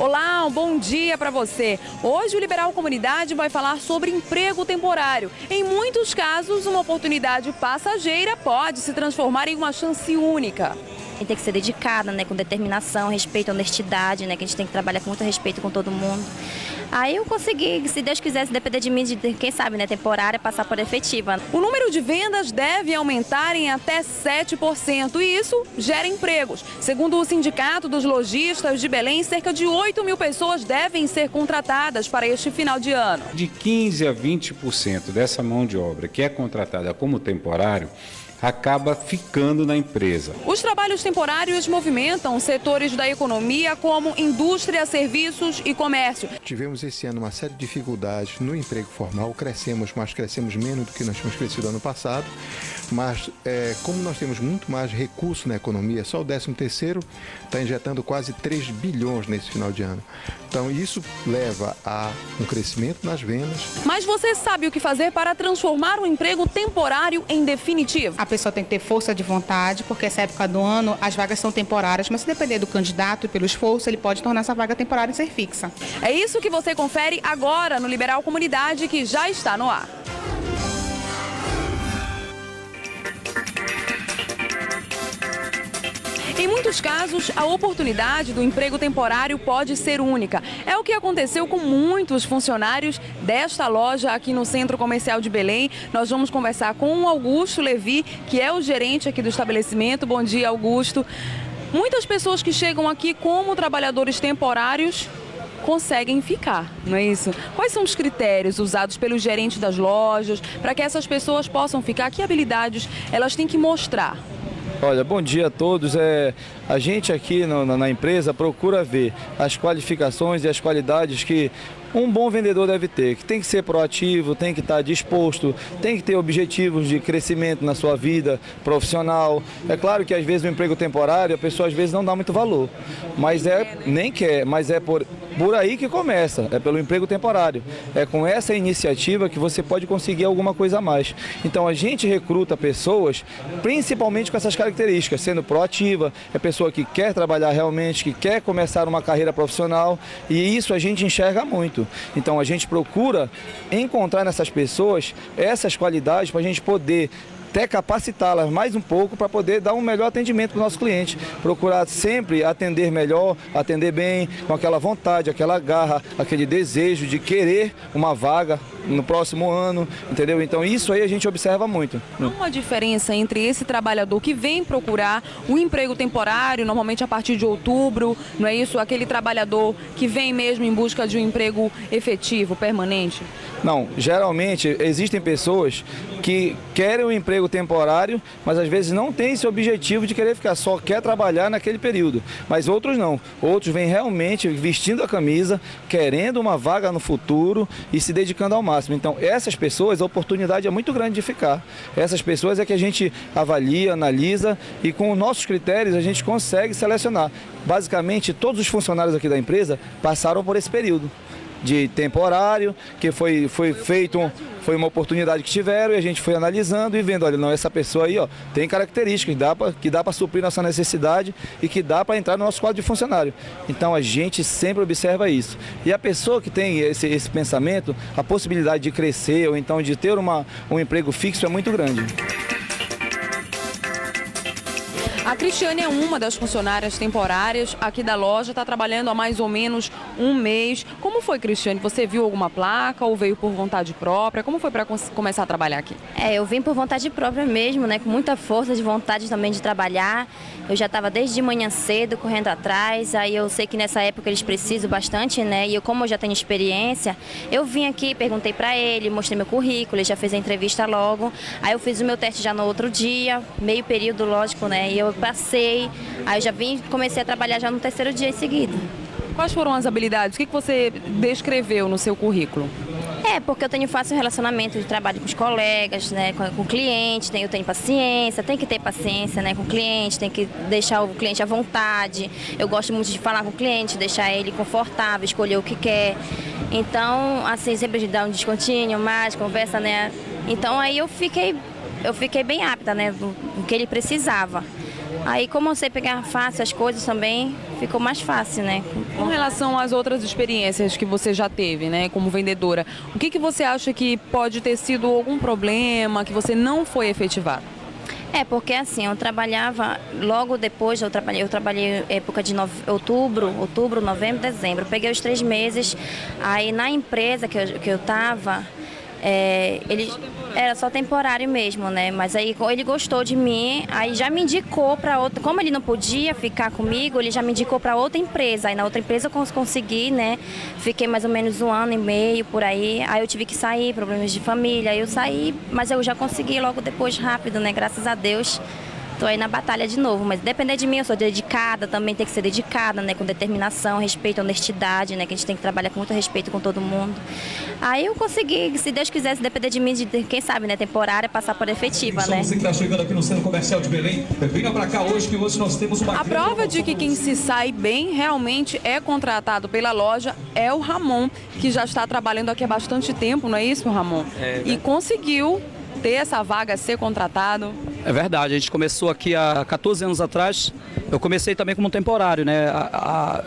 Olá, um bom dia para você. Hoje o Liberal Comunidade vai falar sobre emprego temporário. Em muitos casos, uma oportunidade passageira pode se transformar em uma chance única. Tem que ser dedicada, né, com determinação, respeito, honestidade, né, que a gente tem que trabalhar com muito respeito com todo mundo. Aí eu consegui, se Deus quiser, se depender de mim, quem sabe, né, temporária, passar por efetiva. O número de vendas deve aumentar em até 7% e isso gera empregos. Segundo o Sindicato dos Lojistas de Belém, cerca de 8.000 pessoas devem ser contratadas para este final de ano. De 15% a 20% dessa mão de obra que é contratada como temporário, acaba ficando na empresa. Os trabalhos temporários movimentam setores da economia como indústria, serviços e comércio. Tivemos esse ano uma série de dificuldades no emprego formal, crescemos, mas crescemos menos do que nós tínhamos crescido ano passado. Mas como nós temos muito mais recurso na economia, só o 13º está injetando quase 3 bilhões nesse final de ano. Então isso leva a um crescimento nas vendas. Mas você sabe o que fazer para transformar um emprego temporário em definitivo? A pessoa tem que ter força de vontade, porque essa época do ano as vagas são temporárias, mas se depender do candidato e pelo esforço, ele pode tornar essa vaga temporária e ser fixa. É isso que você confere agora no Liberal Comunidade, que já está no ar. Em muitos casos, a oportunidade do emprego temporário pode ser única. É o que aconteceu com muitos funcionários desta loja aqui no Centro Comercial de Belém. Nós vamos conversar com o Augusto Levi, que é o gerente aqui do estabelecimento. Bom dia, Augusto. Muitas pessoas que chegam aqui como trabalhadores temporários conseguem ficar, não é isso? Quais são os critérios usados pelos gerentes das lojas para que essas pessoas possam ficar? Que habilidades elas têm que mostrar? Olha, bom dia a todos. A gente aqui na empresa procura ver as qualificações e as qualidades que um bom vendedor deve ter, que tem que ser proativo, tem que estar disposto, tem que ter objetivos de crescimento na sua vida profissional. É claro que às vezes o emprego temporário a pessoa às vezes não dá muito valor, mas nem quer, mas é por aí que começa, é pelo emprego temporário. É com essa iniciativa que você pode conseguir alguma coisa a mais. Então a gente recruta pessoas principalmente com essas características, sendo proativa, é pessoa que quer trabalhar realmente, que quer começar uma carreira profissional, e isso a gente enxerga muito. Então a gente procura encontrar nessas pessoas essas qualidades para a gente poder até capacitá-las mais um pouco para poder dar um melhor atendimento para o nosso cliente. Procurar sempre atender melhor, atender bem, com aquela vontade, aquela garra, aquele desejo de querer uma vaga no próximo ano, entendeu? Então isso aí a gente observa muito. Há uma diferença entre esse trabalhador que vem procurar um emprego temporário, normalmente a partir de outubro, não é isso? Aquele trabalhador que vem mesmo em busca de um emprego efetivo, permanente? Não, geralmente existem pessoas que querem um emprego temporário, mas às vezes não tem esse objetivo de querer ficar, só quer trabalhar naquele período. Mas outros não, outros vêm realmente vestindo a camisa, querendo uma vaga no futuro e se dedicando ao máximo. Então essas pessoas, a oportunidade é muito grande de ficar. Essas pessoas é que a gente avalia, analisa e com nossos critérios a gente consegue selecionar. Basicamente todos os funcionários aqui da empresa passaram por esse período de temporário, que foi uma oportunidade que tiveram e a gente foi analisando e vendo, olha, não, essa pessoa aí, ó, tem características que dá para suprir nossa necessidade e que dá para entrar no nosso quadro de funcionário. Então a gente sempre observa isso. E a pessoa que tem esse pensamento, a possibilidade de crescer ou então de ter um emprego fixo é muito grande. A Cristiane é uma das funcionárias temporárias aqui da loja, está trabalhando há mais ou menos um mês. Como foi, Cristiane? Você viu alguma placa ou veio por vontade própria? Como foi para começar a trabalhar aqui? Eu vim por vontade própria mesmo, né, com muita força de vontade também de trabalhar. Eu já estava desde de manhã cedo correndo atrás, aí eu sei que nessa época eles precisam bastante, né, e como eu já tenho experiência, eu vim aqui, perguntei para ele, mostrei meu currículo, ele já fez a entrevista logo, aí eu fiz o meu teste já no outro dia, meio período, lógico, né, e eu passei, aí eu já vim, comecei a trabalhar já no terceiro dia em seguida. Quais foram as habilidades? O que você descreveu no seu currículo? Porque eu tenho fácil relacionamento de trabalho com os colegas, né, com o cliente, eu tenho paciência, tem que ter paciência, né, com o cliente, tem que deixar o cliente à vontade. Eu gosto muito de falar com o cliente, deixar ele confortável, escolher o que quer. Então, assim, sempre dar um descontinho, mais, conversa, né. Então, aí eu fiquei bem apta, né, do que ele precisava. Aí, como eu sei pegar fácil as coisas também, ficou mais fácil, né? Com relação às outras experiências que você já teve, né, como vendedora, o que você acha que pode ter sido algum problema que você não foi efetivado? Porque assim, eu trabalhava, logo depois eu trabalhei época de outubro, novembro, dezembro. Peguei os 3 meses, aí na empresa que eu estava, ele era só temporário mesmo, né? Mas aí ele gostou de mim, aí já me indicou para outra, como ele não podia ficar comigo, ele já me indicou para outra empresa. Aí na outra empresa eu consegui, né? Fiquei mais ou menos 1 ano e meio por aí. Aí eu tive que sair, problemas de família. Aí eu saí, mas eu já consegui logo depois rápido, né? Graças a Deus. Estou aí na batalha de novo, mas depender de mim, eu sou dedicada, também tem que ser dedicada, né, com determinação, respeito, honestidade, né, que a gente tem que trabalhar com muito respeito com todo mundo. Aí eu consegui, se Deus quiser, se depender de mim, quem sabe, né, temporária, passar por efetiva, né. Você que está chegando aqui no Centro Comercial de Belém, venha para cá hoje que hoje nós temos uma... A prova de que quem se sai bem realmente é contratado pela loja é o Ramon, que já está trabalhando aqui há bastante tempo, não é isso, Ramon? E conseguiu ter essa vaga, ser contratado. É verdade, a gente começou aqui há 14 anos atrás. Eu comecei também como temporário, né?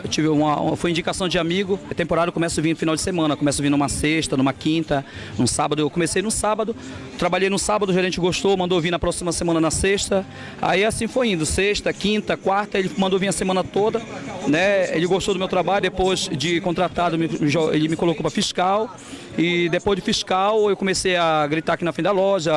Eu tive foi indicação de amigo. Temporário começa a vir no final de semana, começa a vir numa sexta, numa quinta, num sábado. Eu comecei no sábado, trabalhei no sábado, o gerente gostou, mandou vir na próxima semana na sexta. Aí assim foi indo, sexta, quinta, quarta, ele mandou vir a semana toda, né? Ele gostou do meu trabalho, depois de contratado, ele me colocou para fiscal. E depois de fiscal, eu comecei a gritar aqui na frente da loja,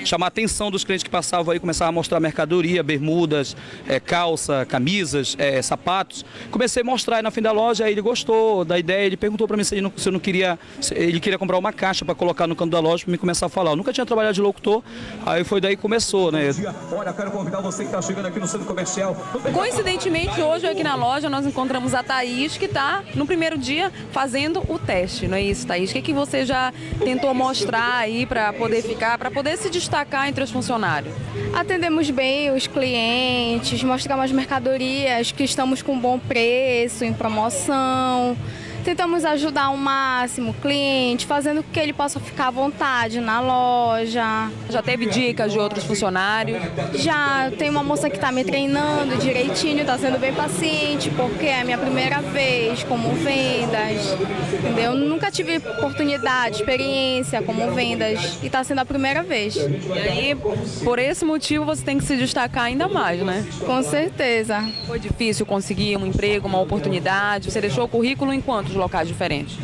chamar a atenção dos clientes que passavam aí, começava a mostrar mercadoria, bermudas, calça, camisas, sapatos. Comecei a mostrar aí na frente da loja, aí ele gostou da ideia, ele perguntou para mim se eu não queria, ele queria comprar uma caixa para colocar no canto da loja para me começar a falar. Eu nunca tinha trabalhado de locutor, aí foi daí que começou, né? Olha, quero convidar você que está chegando aqui no Centro Comercial. Coincidentemente, hoje aqui na loja nós encontramos a Thaís, que está no primeiro dia fazendo o teste, não é isso, Thaís? O que você já tentou mostrar aí para poder se destacar entre os funcionários? Atendemos bem os clientes, mostramos mercadorias que estamos com bom preço, em promoção. Tentamos ajudar ao máximo o cliente, fazendo com que ele possa ficar à vontade na loja. Já teve dicas de outros funcionários? Já tem uma moça que está me treinando direitinho, está sendo bem paciente, porque é a minha primeira vez como vendas, entendeu? Eu nunca tive oportunidade, experiência como vendas e está sendo a primeira vez. E aí, por esse motivo, você tem que se destacar ainda mais, né? Com certeza. Foi difícil conseguir um emprego, uma oportunidade? Você deixou o currículo em quantos locais diferentes?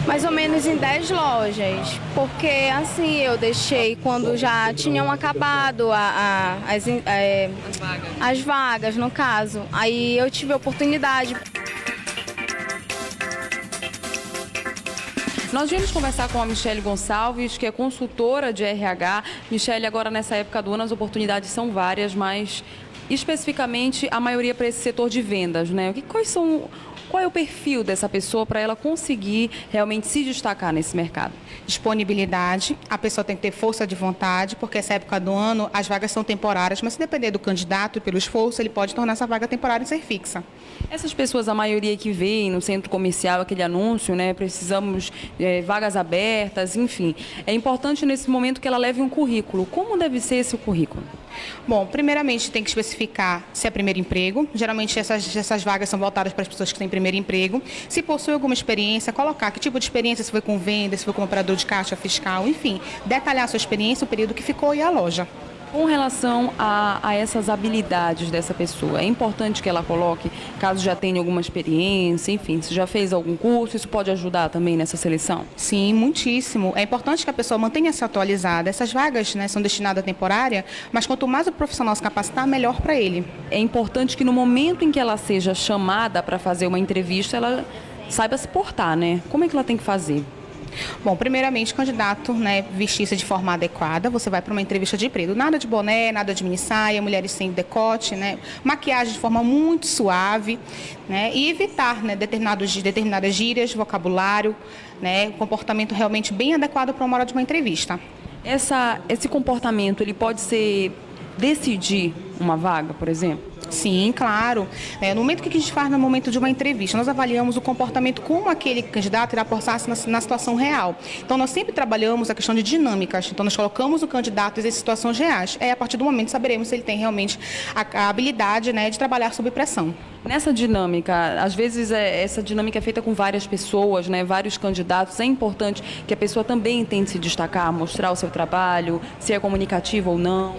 Mais ou menos em 10 lojas, porque assim eu deixei quando já tinham acabado as vagas, no caso. Aí eu tive a oportunidade. Nós viemos conversar com a Michele Gonçalves, que é consultora de RH. Michele, agora nessa época do ano as oportunidades são várias, mas especificamente a maioria para esse setor de vendas, né? Qual é o perfil dessa pessoa para ela conseguir realmente se destacar nesse mercado? Disponibilidade, a pessoa tem que ter força de vontade, porque essa época do ano as vagas são temporárias, mas se depender do candidato e pelo esforço, ele pode tornar essa vaga temporária e ser fixa. Essas pessoas, a maioria que vem no centro comercial, aquele anúncio, né, precisamos de vagas abertas, enfim. É importante nesse momento que ela leve um currículo. Como deve ser esse currículo? Bom, primeiramente tem que especificar se é primeiro emprego. Geralmente essas vagas são voltadas para as pessoas que têm primeiro emprego. Se possui alguma experiência, colocar que tipo de experiência, se foi com venda, se foi como operador de caixa, fiscal, enfim. Detalhar a sua experiência, o período que ficou e a loja. Com relação a essas habilidades dessa pessoa, é importante que ela coloque, caso já tenha alguma experiência, enfim, se já fez algum curso, isso pode ajudar também nessa seleção? Sim, muitíssimo. É importante que a pessoa mantenha-se atualizada. Essas vagas, né, são destinadas à temporária, mas quanto mais o profissional se capacitar, melhor para ele. É importante que no momento em que ela seja chamada para fazer uma entrevista, ela saiba se portar, né? Como é que ela tem que fazer? Bom, primeiramente, candidato, né, vestir-se de forma adequada, você vai para uma entrevista de emprego. Nada de boné, nada de mini saia, mulheres sem decote, né, maquiagem de forma muito suave, né, e evitar, né, determinadas gírias, vocabulário, né, comportamento realmente bem adequado para uma hora de uma entrevista. Esse comportamento, ele pode decidir uma vaga, por exemplo? Sim, claro. No momento que a gente faz no momento de uma entrevista, nós avaliamos o comportamento como aquele candidato irá postar-se na situação real. Então, nós sempre trabalhamos a questão de dinâmicas. Então, nós colocamos o candidato em situações reais. A partir do momento, saberemos se ele tem realmente a habilidade, né, de trabalhar sob pressão. Nessa dinâmica, às vezes essa dinâmica é feita com várias pessoas, né, vários candidatos. É importante que a pessoa também tente se destacar, mostrar o seu trabalho, se é comunicativo ou não.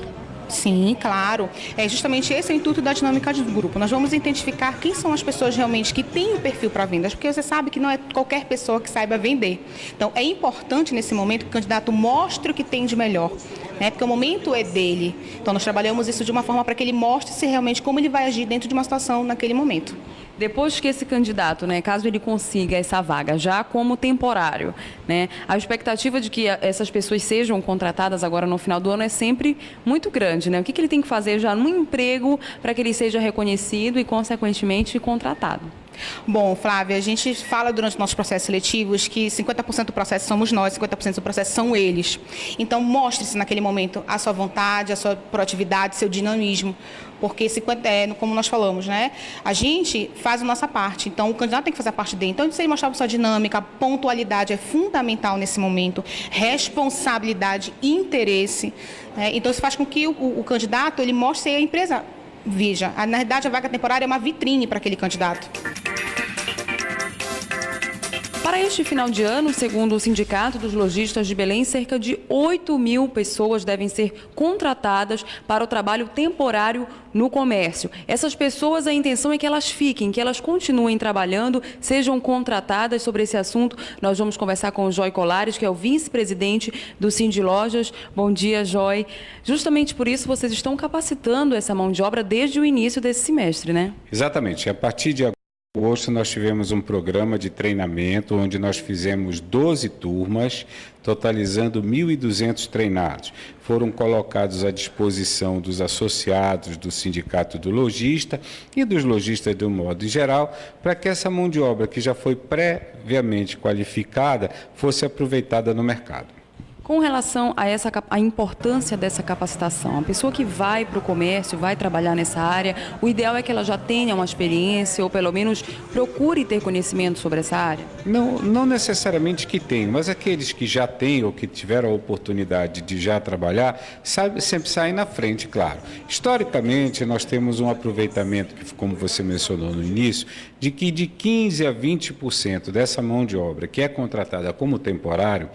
Sim, claro. Justamente esse é o intuito da dinâmica de grupo. Nós vamos identificar quem são as pessoas realmente que têm o perfil para vendas, porque você sabe que não é qualquer pessoa que saiba vender. Então, é importante nesse momento que o candidato mostre o que tem de melhor, né? Porque o momento é dele. Então, nós trabalhamos isso de uma forma para que ele mostre-se realmente como ele vai agir dentro de uma situação naquele momento. Depois que esse candidato, né, caso ele consiga essa vaga já como temporário, né, a expectativa de que essas pessoas sejam contratadas agora no final do ano é sempre muito grande, né? O que ele tem que fazer já no emprego para que ele seja reconhecido e, consequentemente, contratado? Bom, Flávia, a gente fala durante nossos processos seletivos que 50% do processo somos nós, 50% do processo são eles. Então, mostre-se naquele momento a sua vontade, a sua proatividade, seu dinamismo, porque como nós falamos, né? A gente faz a nossa parte, então o candidato tem que fazer a parte dele. Então, se ele mostrar a sua dinâmica, pontualidade é fundamental nesse momento, responsabilidade, interesse, né? Então, isso faz com que o candidato ele mostre a empresa. Veja, na verdade, a vaga temporária é uma vitrine para aquele candidato. Para este final de ano, segundo o Sindicato dos Lojistas de Belém, cerca de 8.000 pessoas devem ser contratadas para o trabalho temporário no comércio. Essas pessoas, a intenção é que elas fiquem, que elas continuem trabalhando, sejam contratadas. Sobre esse assunto, nós vamos conversar com o Joy Colares, que é o vice-presidente do Sindilojas. Bom dia, Joy. Justamente por isso, vocês estão capacitando essa mão de obra desde o início desse semestre, né? Exatamente. A partir de agosto, nós tivemos um programa de treinamento onde nós fizemos 12 turmas, totalizando 1.200 treinados. Foram colocados à disposição dos associados do Sindicato do Lojista e dos lojistas de um modo geral, para que essa mão de obra que já foi previamente qualificada fosse aproveitada no mercado. Com relação a importância dessa capacitação, a pessoa que vai para o comércio, vai trabalhar nessa área, o ideal é que ela já tenha uma experiência ou pelo menos procure ter conhecimento sobre essa área? Não necessariamente que tenham, mas aqueles que já têm ou que tiveram a oportunidade de já trabalhar, sempre saem na frente, claro. Historicamente, nós temos um aproveitamento, que, como você mencionou no início, de que de 15% a 20% dessa mão de obra que é contratada como temporário,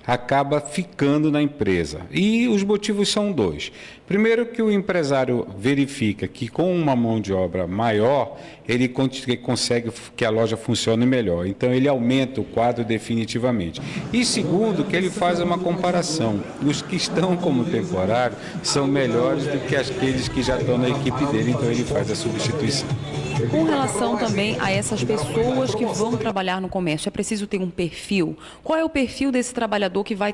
acaba ficando na empresa. E os motivos são dois. Primeiro, que o empresário verifica que com uma mão de obra maior, ele consegue que a loja funcione melhor. Então, ele aumenta o quadro definitivamente. E segundo, que ele faz uma comparação. Os que estão como temporário são melhores do que aqueles que já estão na equipe dele, então ele faz a substituição. Com relação também a essas pessoas que vão trabalhar no comércio, é preciso ter um perfil? Qual é o perfil desse trabalhador que vai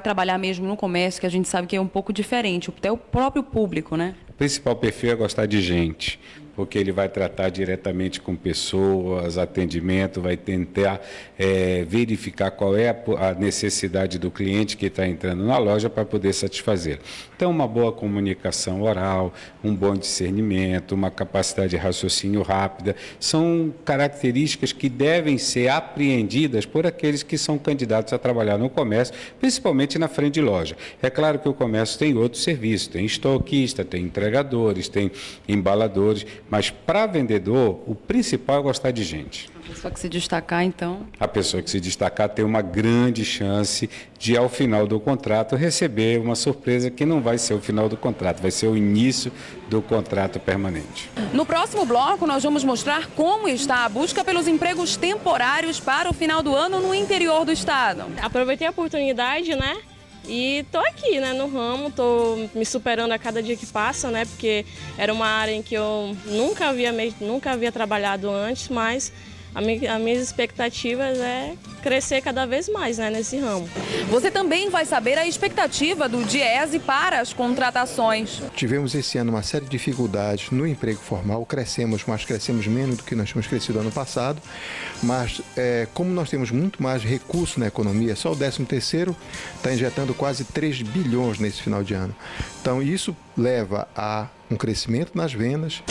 trabalhar mesmo no comércio, que a gente sabe que é um pouco diferente, até o próprio público, né? O principal perfil é gostar de gente, porque ele vai tratar diretamente com pessoas, atendimento, vai tentar verificar qual é a necessidade do cliente que está entrando na loja para poder satisfazer. Então, uma boa comunicação oral, um bom discernimento, uma capacidade de raciocínio rápida, são características que devem ser apreendidas por aqueles que são candidatos a trabalhar no comércio, principalmente na frente de loja. É claro que o comércio tem outros serviços, tem estoquista, tem entregadores, tem embaladores, mas para vendedor, o principal é gostar de gente. A pessoa que se destacar, então... A pessoa que se destacar tem uma grande chance de, ao final do contrato, receber uma surpresa que não vai ser o final do contrato, vai ser o início do contrato permanente. No próximo bloco, nós vamos mostrar como está a busca pelos empregos temporários para o final do ano no interior do estado. Aproveitei a oportunidade, né? E tô aqui, né, no ramo, tô me superando a cada dia que passa, né, porque era uma área em que eu nunca havia trabalhado antes, mas As minhas expectativas é crescer cada vez mais, né, nesse ramo. Você também vai saber a expectativa do Diese para as contratações. Tivemos esse ano uma série de dificuldades no emprego formal, crescemos, mas crescemos menos do que nós tínhamos crescido ano passado, mas como nós temos muito mais recursos na economia, só o 13º está injetando quase 3 bilhões nesse final de ano. Então isso leva a um crescimento nas vendas.